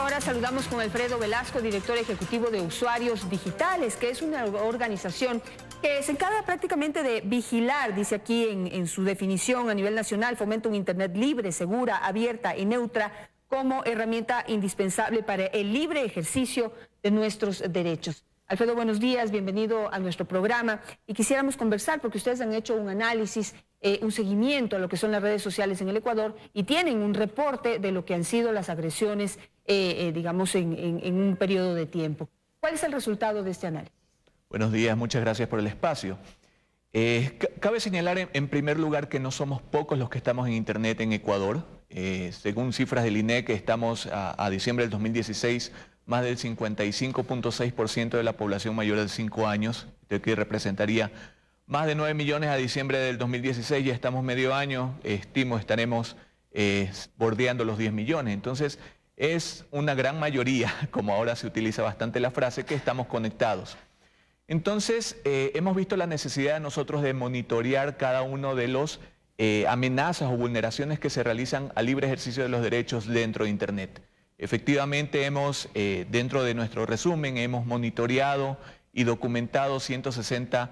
ahora saludamos con Alfredo Velasco, director ejecutivo de Usuarios Digitales, que es una organización que se encarga prácticamente de vigilar, dice aquí en su definición a nivel nacional, fomenta un Internet libre, segura, abierta y neutra como herramienta indispensable para el libre ejercicio de nuestros derechos. Alfredo, buenos días, bienvenido a nuestro programa y quisiéramos conversar porque ustedes han hecho un análisis, un seguimiento a lo que son las redes sociales en el Ecuador y tienen un reporte de lo que han sido las agresiones, digamos, en un periodo de tiempo. ¿Cuál es el resultado de este análisis? Buenos días, muchas gracias por el espacio. Cabe señalar en primer lugar que no somos pocos los que estamos en Internet en Ecuador. Según cifras del INEC, estamos a diciembre del 2016, más del 55.6% de la población mayor de 5 años, que representaría más de 9 millones a diciembre del 2016, ya estamos medio año, estimo estaremos bordeando los 10 millones. Entonces, es una gran mayoría, como ahora se utiliza bastante la frase, que estamos conectados. Entonces, hemos visto la necesidad nosotros de monitorear cada uno de los amenazas o vulneraciones que se realizan al libre ejercicio de los derechos dentro de Internet. Efectivamente, dentro de nuestro resumen, hemos monitoreado y documentado 160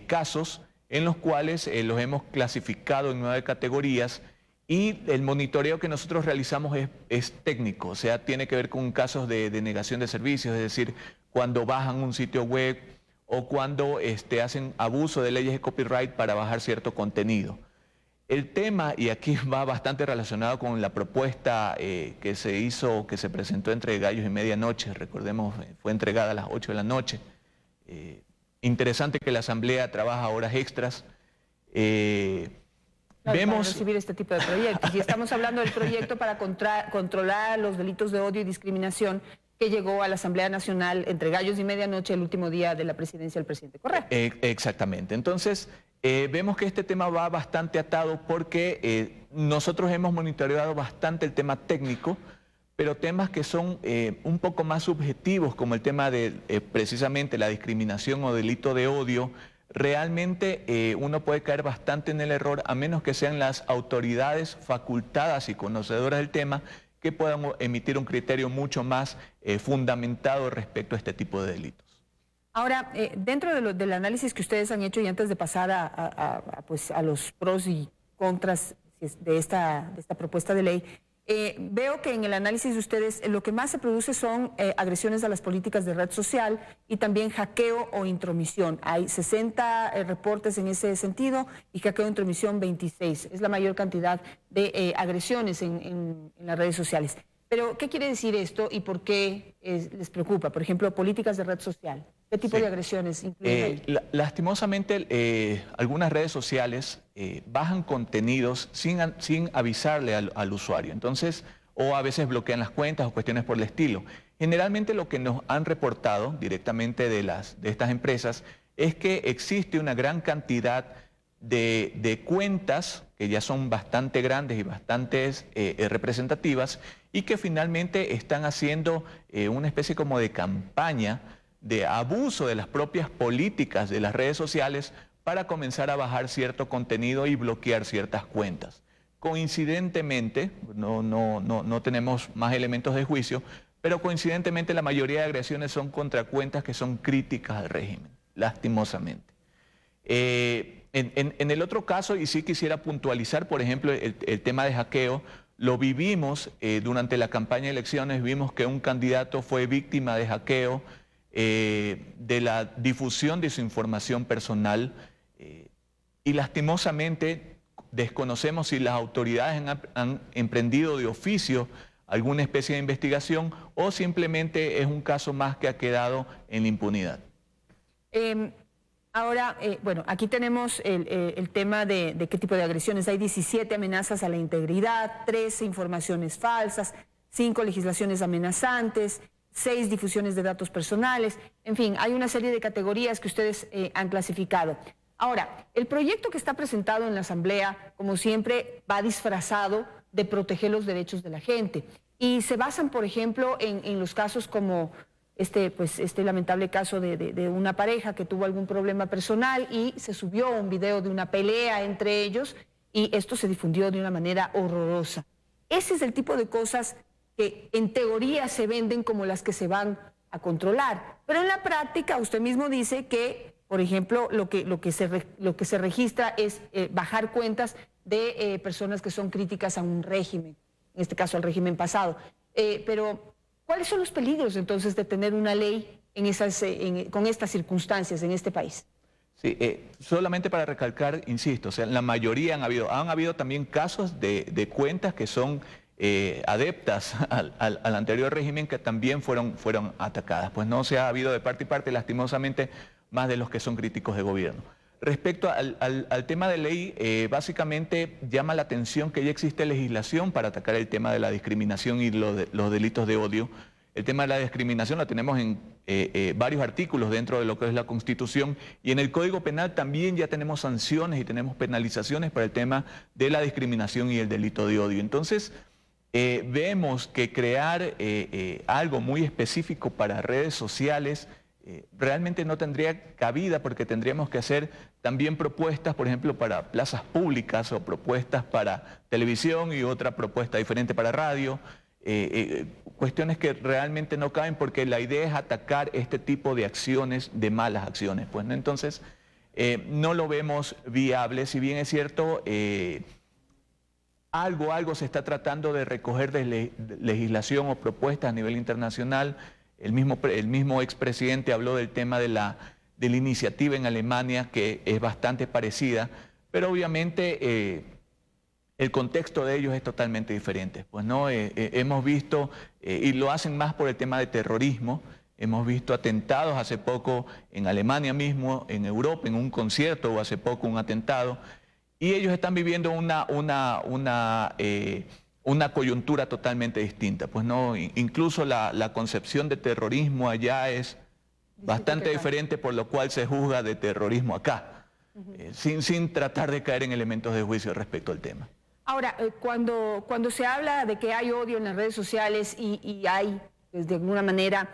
casos en los cuales los hemos clasificado en 9 categorías y el monitoreo que nosotros realizamos es técnico, o sea, tiene que ver con casos de negación de servicios, es decir, cuando bajan un sitio web o cuando hacen abuso de leyes de copyright para bajar cierto contenido. El tema, y aquí va bastante relacionado con la propuesta que se presentó entre gallos y medianoche, recordemos, fue entregada a las 8 de la noche. Interesante que la Asamblea trabaja horas extras. Para recibir este tipo de proyectos. Y estamos hablando del proyecto para controlar los delitos de odio y discriminación que llegó a la Asamblea Nacional entre gallos y medianoche el último día de la presidencia del presidente Correa. Exactamente. Entonces, vemos que este tema va bastante atado porque nosotros hemos monitoreado bastante el tema técnico, pero temas que son un poco más subjetivos, como el tema de precisamente la discriminación o delito de odio, realmente uno puede caer bastante en el error, a menos que sean las autoridades facultadas y conocedoras del tema que puedan emitir un criterio mucho más fundamentado respecto a este tipo de delitos. Ahora, dentro del análisis que ustedes han hecho y antes de pasar a los pros y contras de esta propuesta de ley, veo que en el análisis de ustedes lo que más se produce son agresiones a las políticas de red social y también hackeo o intromisión. Hay 60 reportes en ese sentido y hackeo o intromisión 26. Es la mayor cantidad de agresiones en las redes sociales. Pero, ¿qué quiere decir esto y por qué les preocupa? Por ejemplo, políticas de red social. ¿Qué tipo de agresiones incluyen ahí? Lastimosamente, algunas redes sociales bajan contenidos sin avisarle al usuario. Entonces, o a veces bloquean las cuentas o cuestiones por el estilo. Generalmente lo que nos han reportado directamente de estas empresas es que existe una gran cantidad de cuentas que ya son bastante grandes y bastante representativas y que finalmente están haciendo una especie como de campaña de abuso de las propias políticas de las redes sociales para comenzar a bajar cierto contenido y bloquear ciertas cuentas. Coincidentemente, no tenemos más elementos de juicio, pero coincidentemente la mayoría de agresiones son contra cuentas que son críticas al régimen, lastimosamente. En el otro caso, y sí quisiera puntualizar, por ejemplo, el tema de hackeo, lo vivimos durante la campaña de elecciones, vimos que un candidato fue víctima de hackeo, de la difusión de su información personal y lastimosamente desconocemos si las autoridades han emprendido de oficio alguna especie de investigación o simplemente es un caso más que ha quedado en la impunidad. Ahora, bueno, aquí tenemos el tema de qué tipo de agresiones. Hay 17 amenazas a la integridad, 13 informaciones falsas, 5 legislaciones amenazantes, 6 difusiones de datos personales. En fin, hay una serie de categorías que ustedes han clasificado. Ahora, el proyecto que está presentado en la Asamblea, como siempre, va disfrazado de proteger los derechos de la gente. Y se basan, por ejemplo, en los casos como este lamentable caso de una pareja que tuvo algún problema personal y se subió un video de una pelea entre ellos y esto se difundió de una manera horrorosa. Ese es el tipo de cosas que en teoría se venden como las que se van a controlar. Pero en la práctica usted mismo dice que, por ejemplo, lo que se registra es bajar cuentas de personas que son críticas a un régimen, en este caso al régimen pasado. Pero, ¿cuáles son los peligros entonces de tener una ley con estas circunstancias en este país? Sí, solamente para recalcar, insisto, o sea, la mayoría han habido también casos de cuentas que son adeptas al anterior régimen que también fueron atacadas. Pues no se ha habido de parte y parte, lastimosamente, más de los que son críticos de gobierno. Respecto al tema de ley, básicamente llama la atención que ya existe legislación para atacar el tema de la discriminación y los delitos de odio. El tema de la discriminación lo tenemos en varios artículos dentro de lo que es la Constitución, y en el Código Penal también ya tenemos sanciones y tenemos penalizaciones para el tema de la discriminación y el delito de odio. Entonces, vemos que crear algo muy específico para redes sociales realmente no tendría cabida, porque tendríamos que hacer también propuestas, por ejemplo, para plazas públicas o propuestas para televisión y otra propuesta diferente para radio. Cuestiones que realmente no caben, porque la idea es atacar este tipo de acciones, de malas acciones. Pues, ¿no? Entonces, no lo vemos viable. Si bien es cierto, algo se está tratando de recoger de legislación o propuestas a nivel internacional. El mismo expresidente habló del tema de la iniciativa en Alemania, que es bastante parecida, pero obviamente el contexto de ellos es totalmente diferente. Pues no, hemos visto, y lo hacen más por el tema de terrorismo, hemos visto atentados hace poco en Alemania mismo, en Europa, en un concierto, o hace poco un atentado, y ellos están viviendo una coyuntura totalmente distinta. Pues no, incluso la concepción de terrorismo allá es bastante diferente, por lo cual se juzga de terrorismo acá, sin tratar de caer en elementos de juicio respecto al tema. Ahora, cuando se habla de que hay odio en las redes sociales y hay, pues, de alguna manera,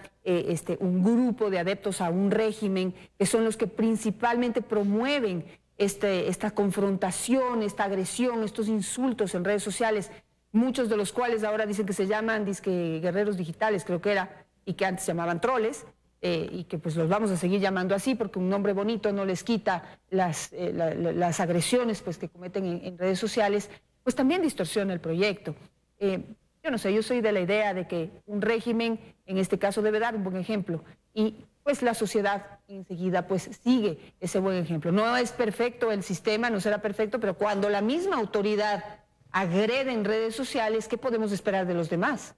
un grupo de adeptos a un régimen, que son los que principalmente promueven esta confrontación, esta agresión, estos insultos en redes sociales, muchos de los cuales ahora dicen que se llaman guerreros digitales, creo que era, y que antes se llamaban troles, y que pues los vamos a seguir llamando así, porque un nombre bonito no les quita las agresiones, pues, que cometen en redes sociales, pues también distorsiona el proyecto. Yo no sé, yo soy de la idea de que un régimen, en este caso, debe dar un buen ejemplo, y pues la sociedad enseguida pues sigue ese buen ejemplo. No es perfecto el sistema, no será perfecto, pero cuando la misma autoridad agrede en redes sociales, ¿qué podemos esperar de los demás?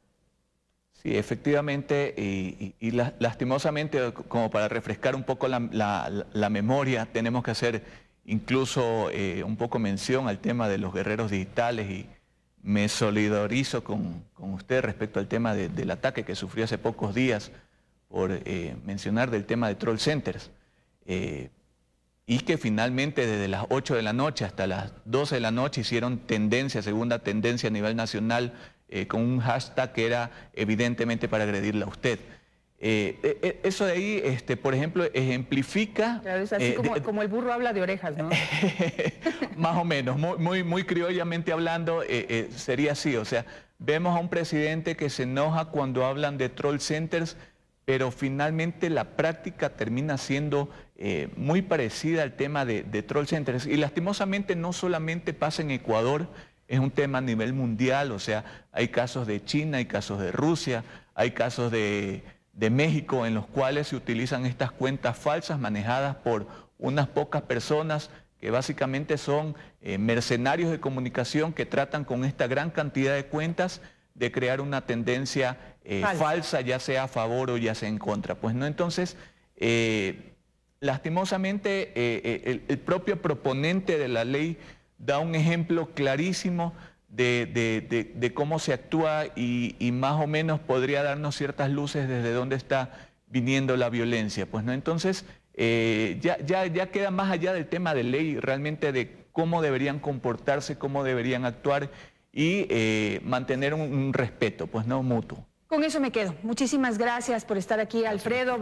Sí, efectivamente, y lastimosamente, como para refrescar un poco la memoria, tenemos que hacer incluso un poco mención al tema de los guerreros digitales, y me solidarizo con usted respecto al tema del ataque que sufrió hace pocos días, por mencionar del tema de troll centers, y que finalmente desde las 8 de la noche hasta las 12 de la noche hicieron tendencia, segunda tendencia a nivel nacional, con un hashtag que era evidentemente para agredirla a usted. Eso de ahí, por ejemplo, ejemplifica... Claro, es así como el burro habla de orejas, ¿no? Más o menos, muy criollamente hablando, sería así. O sea, vemos a un presidente que se enoja cuando hablan de troll centers, pero finalmente la práctica termina siendo muy parecida al tema de troll centers. Y lastimosamente no solamente pasa en Ecuador, es un tema a nivel mundial. O sea, hay casos de China, hay casos de Rusia, hay casos de México, en los cuales se utilizan estas cuentas falsas manejadas por unas pocas personas que básicamente son mercenarios de comunicación, que tratan con esta gran cantidad de cuentas de crear una tendencia falsa, ya sea a favor o ya sea en contra. Pues no, entonces, lastimosamente, el propio proponente de la ley da un ejemplo clarísimo de cómo se actúa, y más o menos podría darnos ciertas luces desde dónde está viniendo la violencia. Pues no, entonces, ya queda más allá del tema de ley, realmente de cómo deberían comportarse, cómo deberían actuar, y mantener un respeto, pues no, mutuo. Con eso me quedo. Muchísimas gracias por estar aquí, Alfredo.